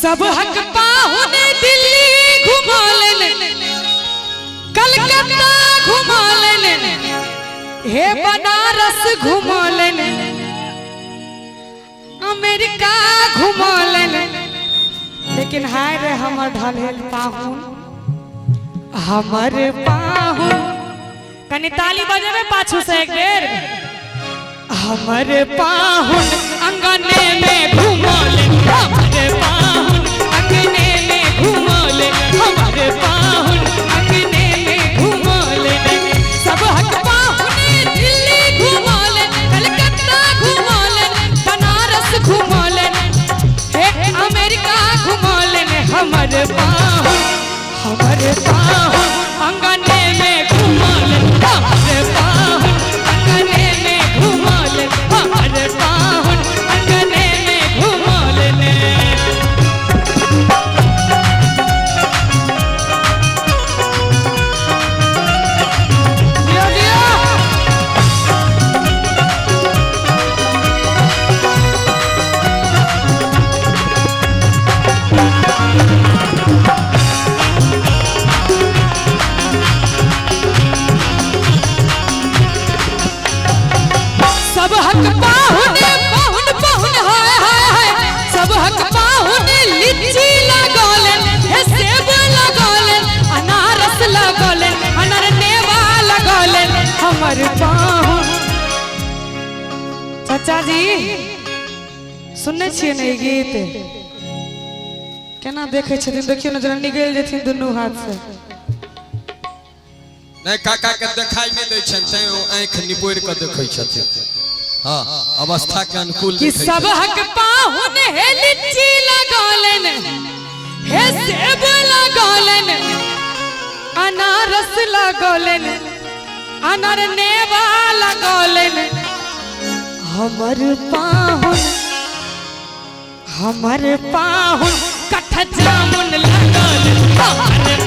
सब हक पाहुने दिल्ली घुमालन, कलकत्ता घुमालन, हे बनारस घुमालन, अमेरिका घुमालन, लेकिन हाय रे हमर ढलहेल पाहुन, हमर पाहुन। कनी ताली बजेबे पाछू से एक बेर। हमर पाहुन अंगने में घुमालन, हमर पाहुन अंगने में घुमालन, हमर पाहुन अंगने में घुमालन। सब हक पाहुने दिल्ली घुमालन, कलकत्ता घुमालन, बनारस घुमालन, हे अमेरिका घुमालन, हमर पाहुन, हमर पाहुन अंगने में घुमालन, हमर पाहुन अंगने में घुमालन, हमर पाहुन अंगने में घुमालन। दियो दियो सब हक पाहुने पाहुन पाहुन हाय हाय हाय, सब हक पाहुने लीची लगोलन, हे सेब लगोलन, अनारस लगोलन, अनरनेवा लगोलन, हमर पाहुन। चाचा जी सुनने छियै ने ई गीत? केना देखे छथिन, देखियो न जरा निकल जेथिन दुनू हाथ से। नहीं काका के दिखाई नहीं दे छन, तै आंख निपोड़ के देखै छथिन। हां अवस्था के अनुकूल कि सब हक पाहुन हे लीची लगोलन, हे सेब लगोलन, अनारस लगोलन, अनरनेवा लगोलन, हमर पाहुन, हमर पाहुन कठ जामुन लगोलन, हमर